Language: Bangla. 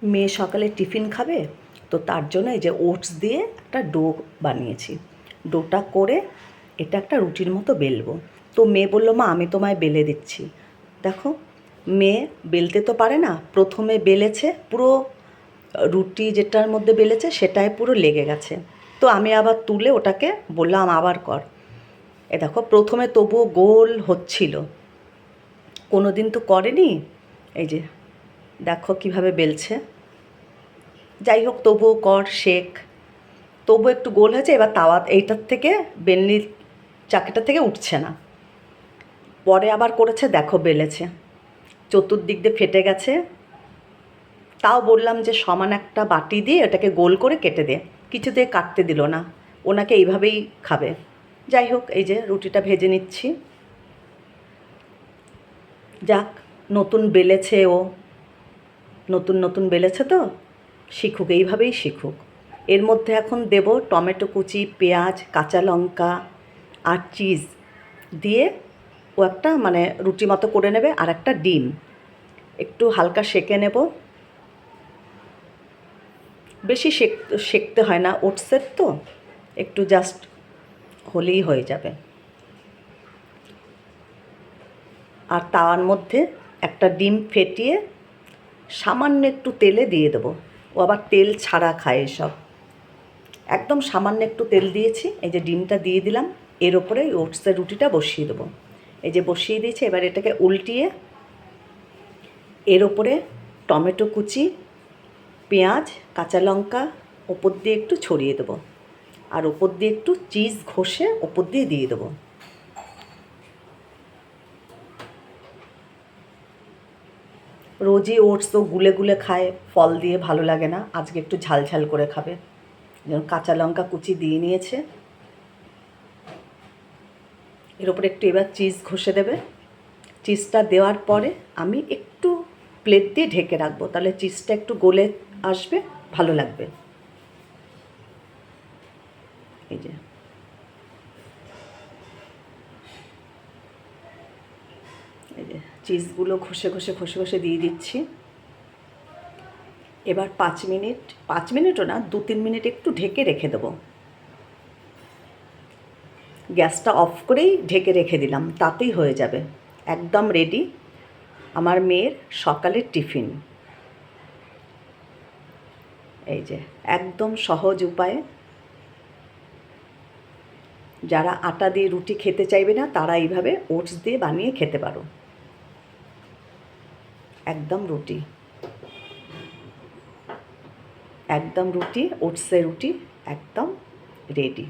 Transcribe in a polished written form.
মেয়ে সকালে টিফিন খাবে, তো তার জন্য এই যে ওটস দিয়ে একটা ডো বানিয়েছি। ডোটা করে এটা একটা রুটির মতো বেলবো। তো মেয়ে বললো, মা আমি তোমায় বেলে দিচ্ছি। দেখো, মেয়ে বেলতে তো পারে না, প্রথমে বেলেছে পুরো রুটি যেটার মধ্যে বেলেছে সেটাই পুরো লেগে গেছে। তো আমি আবার তুলে ওটাকে বললাম আবার কর। দেখো, প্রথমে তবুও গোল হচ্ছিল, কোনো দিন তো করেনি। এই যে দেখো কিভাবে বেলছে। যাই হোক, তবুও কর, শেখ। তবু একটু গোল হয়েছে। এবার তাওয়া এইটার থেকে বেলনির চাকিটা থেকে উঠছে না। পরে আবার করেছে, দেখো বেলেছে, চতুর্দিক দিয়ে ফেটে গেছে। তাও বললাম যে সমান একটা বাটি দিয়ে এটাকে গোল করে কেটে দে, কিছুতে কাটতে দিল না, ওনাকে এইভাবেই খাবে। যাই হোক, এই যে রুটিটা ভেজে নিচ্ছি। যাক, নতুন বেলেছে ও, নতুন নতুন বেলেছে তো শিখুক, এইভাবেই শিখুক। এর মধ্যে এখন দেব টমেটো কুচি, পেঁয়াজ, কাঁচা লঙ্কা আর চিজ দিয়ে ও একটা মানে রুটি মতো করে নেবে। আর একটা ডিম একটু হালকা সেঁকে নেব। বেশি সেঁকতে হয় না, ওটসের তো, একটু জাস্ট হলেই হয়ে যাবে। আর তাওয়ার মধ্যে একটা ডিম ফেটিয়ে সামান্য একটু তেলে দিয়ে দেবো। ও আবার তেল ছাড়া খায় এসব। একদম সামান্য একটু তেল দিয়েছি, এই যে ডিমটা দিয়ে দিলাম। এর ওপরে ওটসের রুটিটা বসিয়ে দেবো। এই যে বসিয়ে দিয়েছি। এবার এটাকে উল্টিয়ে এর ওপরে টমেটো কুচি, পেঁয়াজ, কাঁচা লঙ্কা ওপর দিয়ে একটু ছড়িয়ে দেবো। আর ওপর দিয়ে একটু চিজ ঘষে ওপর দিয়ে দেবো। রোজই ওটস তো গুলে গুলে খায়, ফল দিয়ে ভালো লাগে না, আজকে একটু ঝাল ঝাল করে খাবে। যেমন কাঁচা লঙ্কা কুচি দিয়ে নিয়েছে। এর ওপরে একটু এবার চিজ ঘষে দেবে। চিজটা দেওয়ার পরে আমি একটু প্লেট দিয়ে ঢেকে রাখবো, তাহলে চিজটা একটু গলে আসবে, ভালো লাগবে। এই যে এই যে চিজগুলো ঘষে ঘষে ঘষে ঘষে দিয়ে দিচ্ছি। এবার 5 মিনিটও না, 2-3 মিনিট একটু ঢেকে রেখে দেবো। গ্যাসটা অফ করেই ঢেকে রেখে দিলাম, তাতেই হয়ে যাবে। একদম রেডি আমার মেয়ের সকালের টিফিন। এই যে একদম সহজ উপায়ে, যারা আটা দিয়ে রুটি খেতে চাইবে না তারা এইভাবে ওটস দিয়ে বানিয়ে খেতে পারো। একদম রুটি, একদম রুটি, ওটসের রুটি একদম রেডি।